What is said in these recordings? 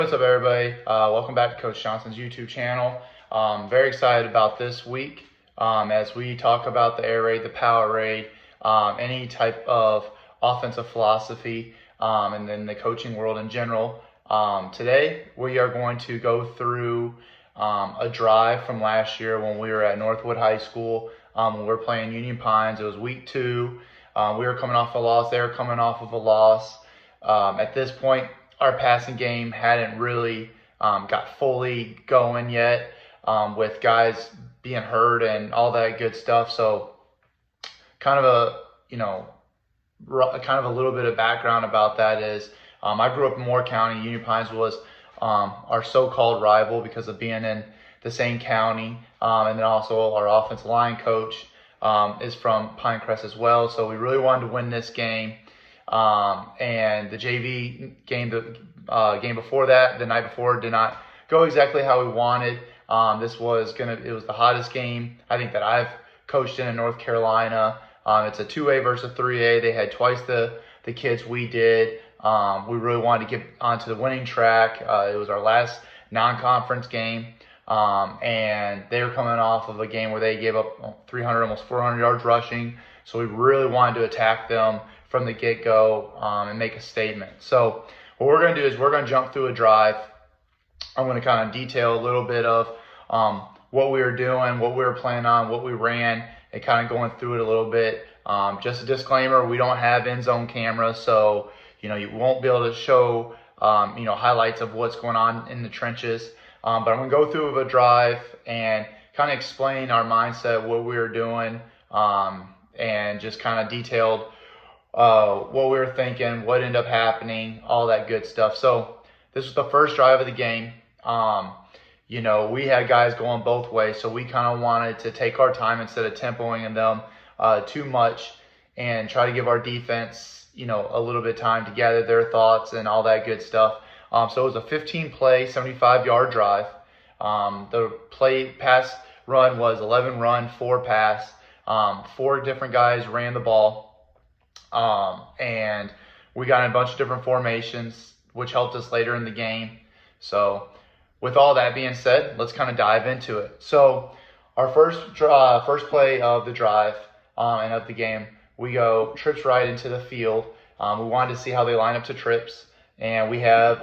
What's up, everybody? Welcome back to Coach Johnson's YouTube channel. Very excited about this week as we talk about the air raid, the power raid, any type of offensive philosophy, and then the coaching world in general. Today, we are going to go through a drive from last year when we were at Northwood High School. When we were playing Union Pines. It was week 2. We were coming off a loss. They were coming off of a loss. At this point, our passing game hadn't really got fully going yet, with guys being hurt and all that good stuff. So kind of a little bit of background about that is I grew up in Moore County. Union Pines was our so-called rival because of being in the same county. And then also our offensive line coach is from Pinecrest as well. So we really wanted to win this game. And the JV game, the game before that, the night before, did not go exactly how we wanted. It was the hottest game I think that I've coached in North Carolina. It's a 2A versus 3A. They had twice the kids we did. We really wanted to get onto the winning track. It was our last non-conference game. And they were coming off of a game where they gave up 300, almost 400 yards rushing. So we really wanted to attack them from the get-go and make a statement. So what we're going to do is we're going to jump through a drive. I'm going to kind of detail a little bit of what we were doing, what we were planning on, what we ran, and kind of going through it a little bit. Just a disclaimer, we don't have end-zone cameras, so you won't be able to show highlights of what's going on in the trenches. But I'm going to go through a drive and kind of explain our mindset, what we were doing, and just kind of detailed what we were thinking, what ended up happening, all that good stuff. So this was the first drive of the game. We had guys going both ways, so we kind of wanted to take our time instead of tempoing them too much and try to give our defense, a little bit of time to gather their thoughts and all that good stuff. So it was a 15-play, 75-yard drive. The pass run was 11 run, 4 pass. 4 different guys ran the ball. And we got in a bunch of different formations, which helped us later in the game. So with all that being said, let's kind of dive into it. So our first play of the drive and of the game, we go trips right into the field. We wanted to see how they line up to trips. And we have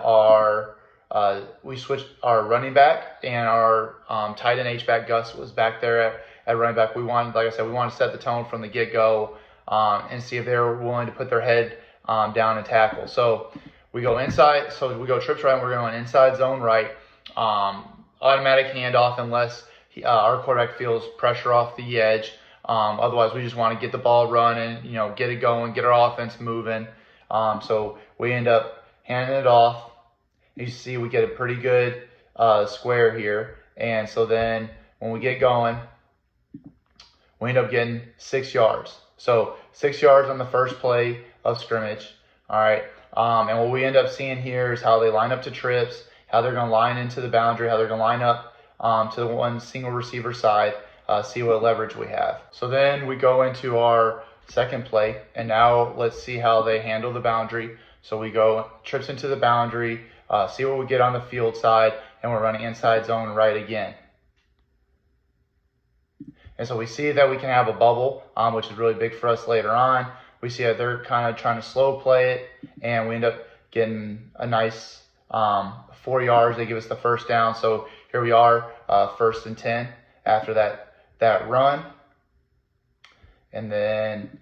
we switched our running back and our tight end H-back. Gus was back there at running back. Like I said, we wanted to set the tone from the get-go and see if they were willing to put their head down and tackle. So we go inside. So we go trips right, and we're going inside zone right. Automatic handoff unless our quarterback feels pressure off the edge. Otherwise, we just want to get the ball running, get it going, get our offense moving. So we end up handing it off. You see we get a pretty good square here. And so then when we get going, we end up getting 6 yards. So 6 yards on the first play of scrimmage. All right. And what we end up seeing here is how they line up to trips, how they're going to line into the boundary, how they're going to line up to the one single receiver side, see what leverage we have. So then we go into our second play, and now let's see how they handle the boundary. So we go trips into the boundary, see what we get on the field side, and we're running inside zone right again. And so we see that we can have a bubble, which is really big for us later on. We see that they're kind of trying to slow play it, and we end up getting a nice 4 yards. They give us the first down. So here we are, 1st and 10 after that run. And then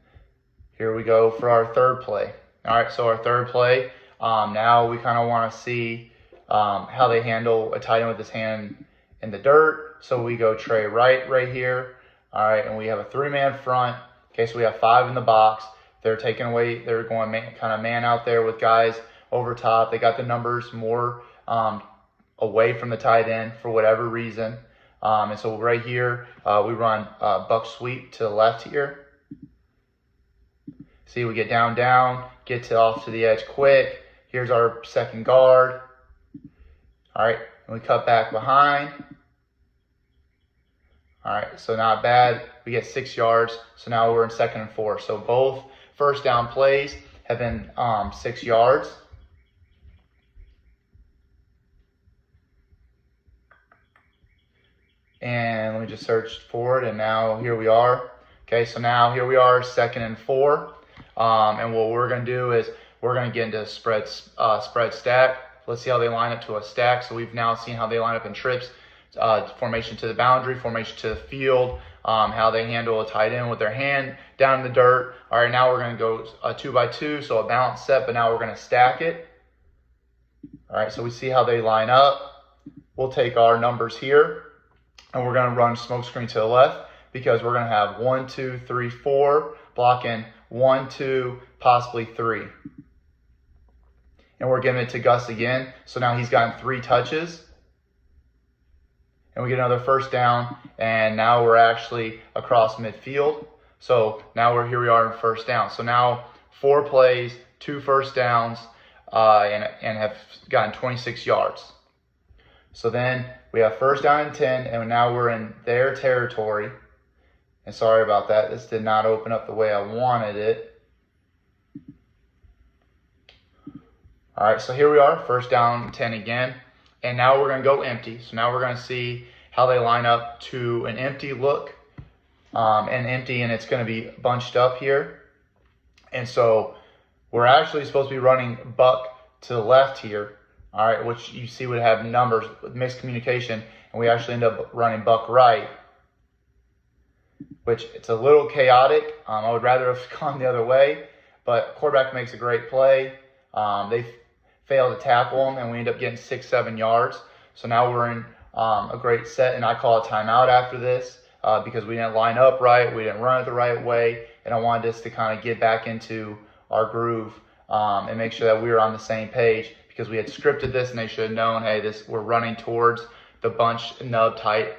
here we go for our third play. All right, so our third play, now we kind of want to see how they handle a tight end with his hand in the dirt. So we go Trey right here. All right, and we have a 3-man front. Okay, so we have 5 in the box. They're taking away, they're going kind of man out there with guys over top. They got the numbers more away from the tight end for whatever reason. And so right here, we run buck sweep to the left here. See, we get down, get off to the edge quick. Here's our second guard. All right, and we cut back behind. All right, so not bad. We get 6 yards. So now we're in 2nd and 4. So both first down plays have been 6 yards. And let me just search for it, and now here we are. Okay, so now here we are, 2nd and 4. And what we're going to do is we're going to get into spread stack. Let's see how they line up to a stack. So we've now seen how they line up in trips, formation to the boundary, formation to the field, how they handle a tight end with their hand down in the dirt. All right, now we're going to go a 2x2, so a balanced set, but now we're going to stack it. All right, so we see how they line up. We'll take our numbers here, and we're going to run smoke screen to the left because we're going to have 1, 2, 3, 4, blocking 1, 2, possibly 3. And we're giving it to Gus again. So now he's gotten 3 touches. And we get another first down, and now we're actually across midfield. So now here we are in first down. So now 4 plays, 2 first downs, and have gotten 26 yards. So then we have first down and 10, and now we're in their territory. And sorry about that. This did not open up the way I wanted it. All right, so here we are, first down 10 again. And now we're going to go empty. So now we're going to see how they line up to an empty look. And it's going to be bunched up here. And so we're actually supposed to be running buck to the left here. All right, which you see would have numbers with miscommunication. And we actually end up running buck right, which it's a little chaotic. I would rather have gone the other way, but quarterback makes a great play. They failed to tackle him, and we end up getting 6-7 yards. So now we're in a great set, and I call a timeout after this because we didn't line up right, we didn't run it the right way, and I wanted us to kind of get back into our groove and make sure that we were on the same page because we had scripted this, and they should have known, hey, we're running towards the bunch nub type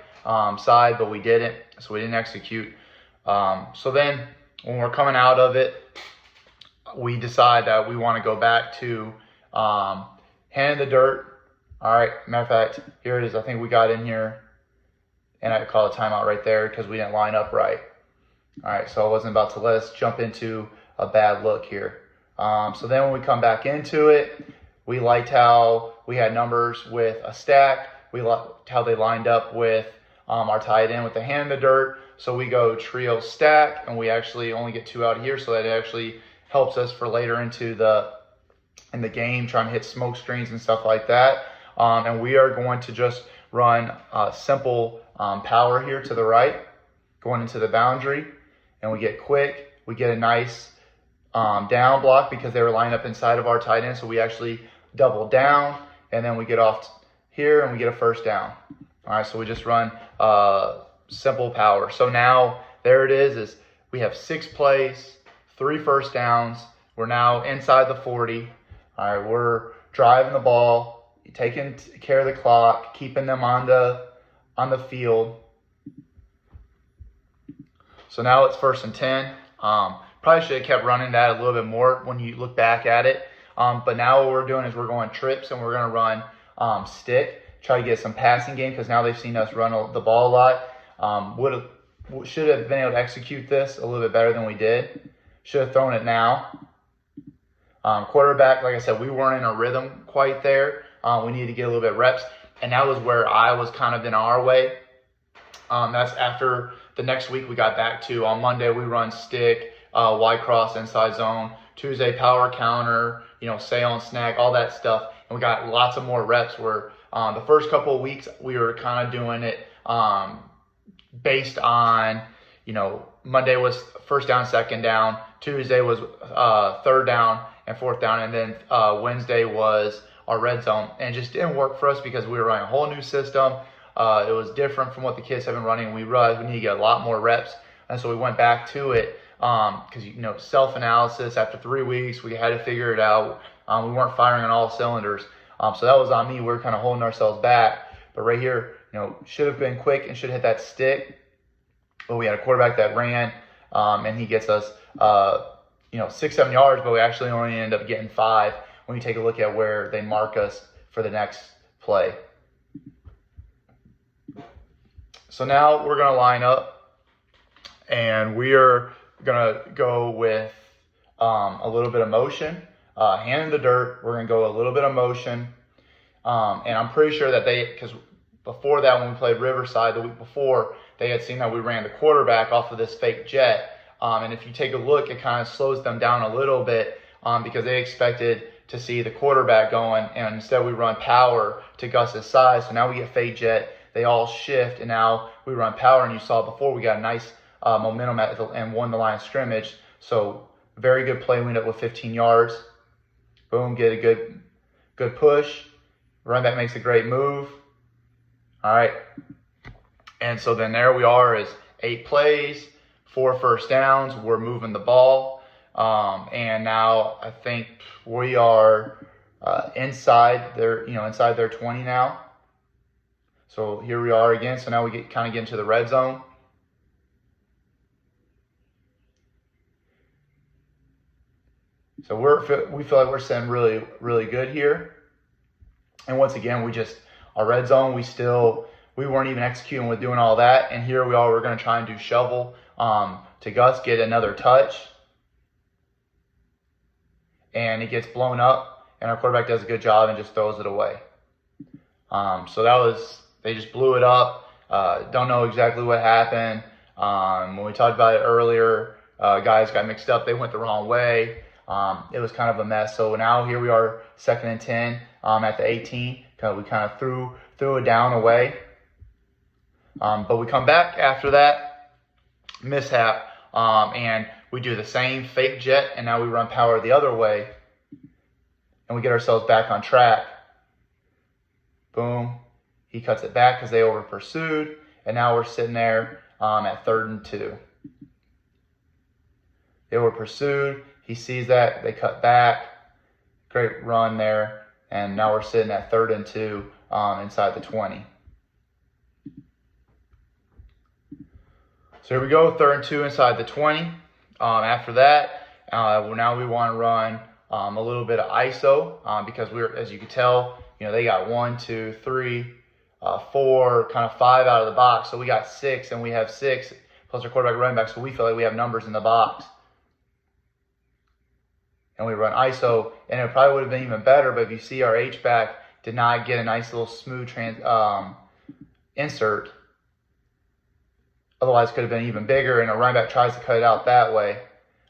side, but we didn't, so we didn't execute. So then when we're coming out of it, we decide that we want to go back to hand in the dirt. All right, matter of fact, here it is. I think we got in here, and I call a timeout right there because we didn't line up right. All right, so I wasn't about to let us jump into a bad look here. So then when we come back into it, we liked how we had numbers with a stack. We liked how they lined up with our tight end with the hand in the dirt. So we go trio stack, and we actually only get 2 out here, so that it actually helps us for later into in the game, trying to hit smoke screens and stuff like that. And we are going to just run simple power here to the right, going into the boundary, and we get quick. We get a nice down block because they were lined up inside of our tight end, so we actually double down, and then we get off here and we get a first down. All right, so we just run simple power. So now there it is we have 6 plays, 3 first downs. We're now inside the 40. All right, we're driving the ball, taking care of the clock, keeping them on the field. So now it's 1st and 10. Probably should have kept running that a little bit more when you look back at it. But now what we're doing is we're going trips, and we're going to run stick, try to get some passing game because now they've seen us run the ball a lot. Should have been able to execute this a little bit better than we did. Should have thrown it now. Quarterback, like I said, we weren't in a rhythm quite there. We needed to get a little bit of reps, and that was where I was kind of in our way. That's after the next week we got back to. On Monday we run stick, Y cross, inside zone. Tuesday power counter, sail and snag, all that stuff. And we got lots of more reps where the first couple of weeks we were kind of doing it based on, Monday was first down, second down. Tuesday was third down and fourth down. And then Wednesday was our red zone. And it just didn't work for us because we were running a whole new system. It was different from what the kids have been running. We realized we need to get a lot more reps. And so we went back to it because, self-analysis, after 3 weeks, we had to figure it out. We weren't firing on all cylinders. So that was on me. We were kind of holding ourselves back. But right here, should have been quick and should have hit that stick. But we had a quarterback that ran, and he gets us, 6-7 yards, but we actually only end up getting 5 when you take a look at where they mark us for the next play. So now we're going to line up, and we are going to go with a little bit of motion. Hand in the dirt, we're going to go a little bit of motion. And I'm pretty sure that because before that, when we played Riverside the week before, they had seen that we ran the quarterback off of this fake jet. And if you take a look, it kind of slows them down a little bit because they expected to see the quarterback going, and instead we run power to Gus's side. So now we get fake jet. They all shift, and now we run power. And you saw before we got a nice momentum and won the line of scrimmage. So very good play. We ended up with 15 yards. Boom, get a good push. Running back makes a great move. All right. And so then there we are is 8 plays, 4 first downs. We're moving the ball. And now I think we are inside their 20 now. So here we are again. So now we kind of get into the red zone. So we feel like we're sitting really, really good here. And once again, our red zone, we weren't even executing with doing all that. And here we are, we're going to try and do shovel to Gus, get another touch. And it gets blown up, and our quarterback does a good job and just throws it away. So they just blew it up. Don't know exactly what happened. When we talked about it earlier, guys got mixed up. They went the wrong way. It was kind of a mess. So now here we are, 2nd and 10 at the 18. We kind of threw it down away. But we come back after that mishap, and we do the same fake jet, and now we run power the other way, and we get ourselves back on track. Boom. He cuts it back because they over pursued, and now we're sitting there at 3rd and 2. They were pursued. He sees that. They cut back. Great run there. And now we're sitting at 3rd and 2 inside the 20. So here we go, 3rd and 2 inside the 20. After that, now we want to run a little bit of ISO because as you can tell, they got 1, 2, 3, 4, kind of 5 out of the box. So we got 6, and we have 6 plus our quarterback running back. So we feel like we have numbers in the box. And we run ISO, and it probably would have been even better, but if you see our H-back did not get a nice little smooth insert. Otherwise, it could have been even bigger, and a running back tries to cut it out that way.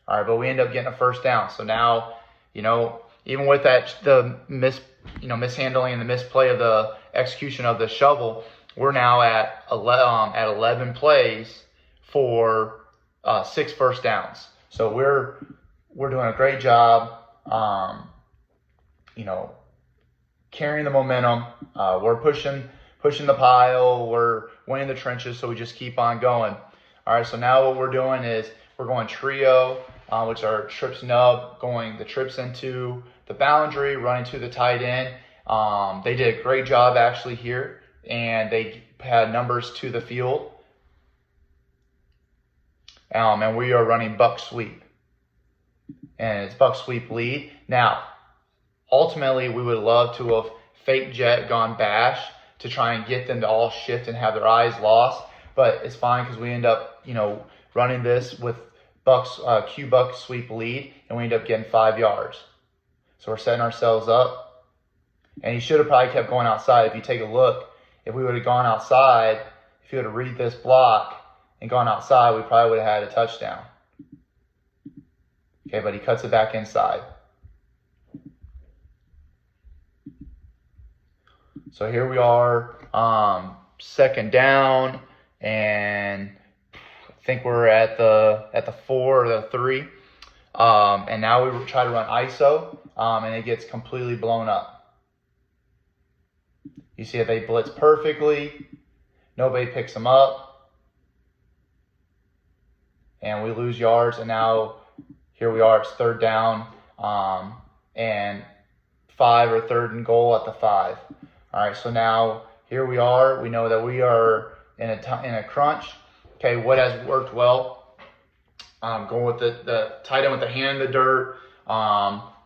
All right, but we end up getting a first down. So now, even with the mishandling and the misplay of the execution of the shovel, we're now at 11 plays for 6 first downs. So we're doing a great job, carrying the momentum. We're pushing the pile. We're winning the trenches, so we just keep on going. All right, so now what we're doing is we're going trio, which are trips nub, going the trips into the boundary, running to the tight end. They did a great job actually here, and they had numbers to the field. And we are running buck sweep. And it's buck sweep lead. Now, ultimately, we would love to have fake jet gone bash to try and get them to all shift and have their eyes lost. But it's fine because we end up, running this with Q buck sweep lead, and we end up getting 5 yards. So we're setting ourselves up. And he should have probably kept going outside. If you take a look, if we would have gone outside, if you would have read this block and gone outside, we probably would have had a touchdown. Okay, but he cuts it back inside. So here we are, 2nd down, and I think we're at the 4 or the 3. And now we try to run ISO, and it gets completely blown up. You see that they blitz perfectly. Nobody picks them up. And we lose yards, and now here we are, it's 3rd down, and 5 or 3rd and goal at the 5. All right, so now here we are. We know that we are in a crunch. Okay, what has worked well? Going with the tight end with the hand in the dirt,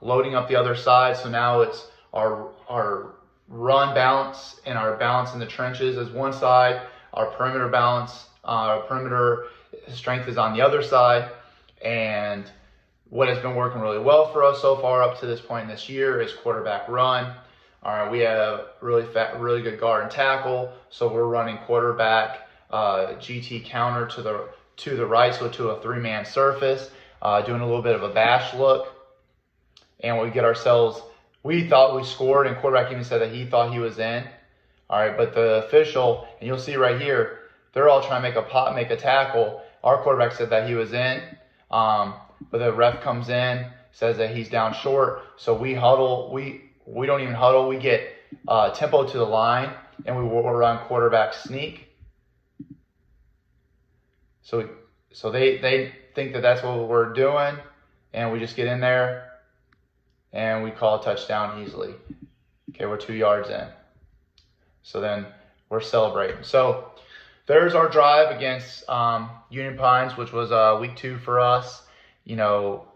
loading up the other side. So now it's our run balance and our balance in the trenches is one side. Our perimeter balance, our perimeter strength is on the other side. And what has been working really well for us so far up to this point in this year is quarterback run. All right, we have really good guard and tackle. So we're running quarterback, GT counter to the right, so to a 3-man surface, doing a little bit of a bash look. And we get ourselves, we thought we scored, and quarterback even said that he thought he was in. All right, but the official, and you'll see right here, they're all trying to make a tackle. Our quarterback said that he was in, but the ref comes in, says that he's down short. So we huddle. We don't even huddle. We get tempo to the line, and we will run quarterback sneak. So they think that that's what we're doing, and we just get in there, and we call a touchdown easily. Okay, we're 2 yards in. So then we're celebrating. So there's our drive against Union Pines, which was week 2 for us. You know,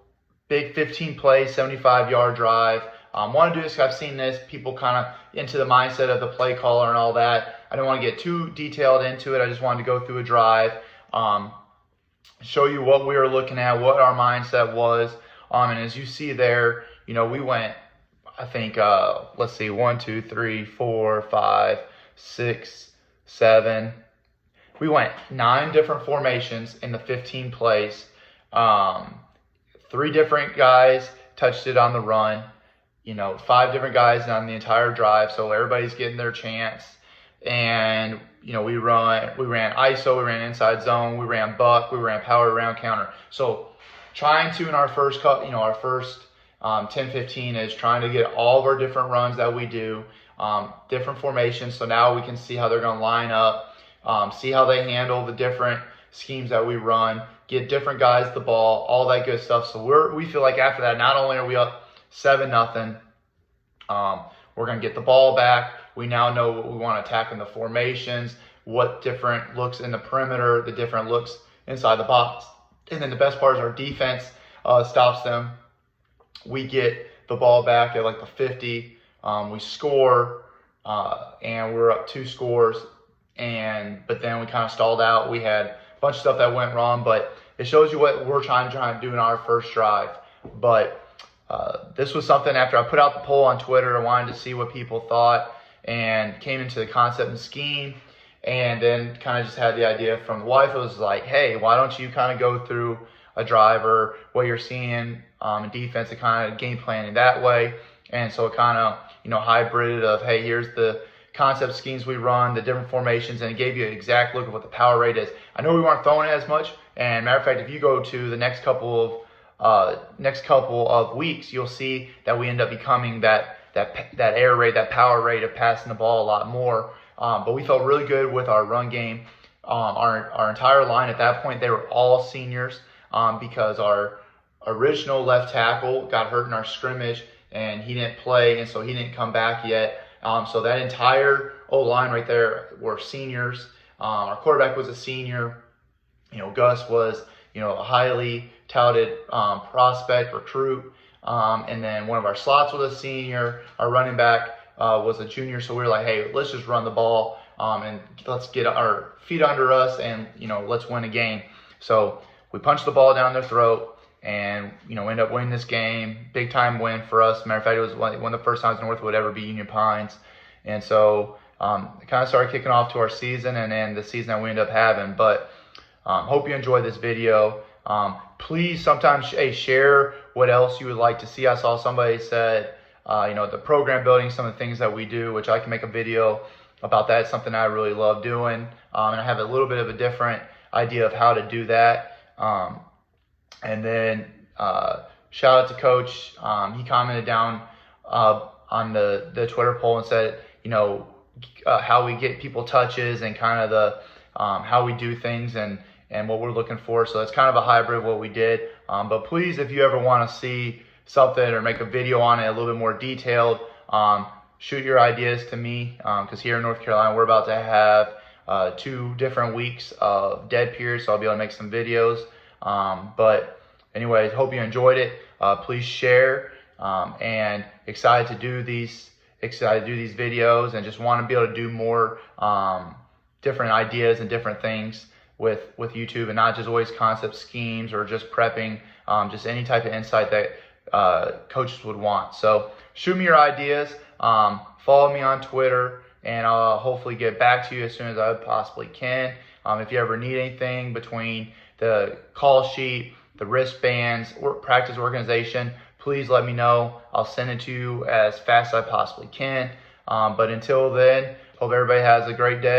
big 15-play, 75-yard drive. Want to do this. I've seen this. People kind of into the mindset of the play caller and all that. I don't want to get too detailed into it. I just wanted to go through a drive, show you what we were looking at, what our mindset was. And as you see there, you know, we went, I think, let's see, 1, 2, 3, 4, 5, 6, 7. We went 9 different formations in the 15 plays. 3 different guys touched it on the run. You know, 5 different guys on the entire drive, so everybody's getting their chance. And you know, we ran ISO, we ran inside zone, we ran buck, we ran power round counter. So trying to, in our first 10-15 is trying to get all of our different runs that we do, different formations. So now we can see how they're going to line up, see how they handle the different schemes that we run, get different guys the ball, all that good stuff. So we feel like after that, not only are we up 7-0, we're going to get the ball back. We now know what we want to attack in the formations, what different looks in the perimeter, the different looks inside the box. And then the best part is our defense stops them. We get the ball back at like the 50. We score, and we're up 2 scores. But then we kind of stalled out. We had a bunch of stuff that went wrong, but it shows you what we're trying to do in our first drive. But this was something after I put out the poll on Twitter. I wanted to see what people thought and came into the concept and scheme, and then kind of just had the idea from the wife. It was like, hey, why don't you kind of go through a drive or what you're seeing in defense and kind of game planning that way. And so it kind of, you know, hybrided of, hey, here's the concept schemes we run, the different formations, and it gave you an exact look of what the power rate is. I know we weren't throwing it as much, and matter of fact, if you go to the next couple of weeks, you'll see that we end up becoming that air rate, that power rate of passing the ball a lot more. But we felt really good with our run game. Our entire line at that point, they were all seniors because our original left tackle got hurt in our scrimmage and he didn't play, and so he didn't come back yet. So that entire O-line right there were seniors. Our quarterback was a senior. You know, Gus was, you know, a highly touted prospect, recruit. And then one of our slots was a senior. Our running back was a junior. So we were like, hey, let's just run the ball and let's get our feet under us and, you know, let's win a game. So we punched the ball down their throat and, you know, end up winning this game. Big time win for us. Matter of fact, it was one of the first times North would ever beat Union Pines. And so it kind of started kicking off to our season and then the season that we ended up having. But hope you enjoyed this video. Please sometimes share what else you would like to see. I saw somebody said, you know, the program building, some of the things that we do, which I can make a video about that. It's something I really love doing. And I have a little bit of a different idea of how to do that. And then shout out to Coach. He commented down on the Twitter poll and said, you know, how we get people touches and kind of the how we do things and what we're looking for. So it's kind of a hybrid of what we did. But please, if you ever want to see something or make a video on it a little bit more detailed, shoot your ideas to me, because here in North Carolina, we're about to have 2 different weeks of dead periods, so I'll be able to make some videos. But anyways, hope you enjoyed it. Please share, and excited to do these videos and just want to be able to do more different ideas and different things with YouTube, and not just always concept schemes or just prepping, just any type of insight that coaches would want. So shoot me your ideas. follow me on Twitter, and I'll hopefully get back to you as soon as I possibly can. If you ever need anything between the call sheet, the wristbands, or practice organization, please let me know. I'll send it to you as fast as I possibly can. But until then, hope everybody has a great day.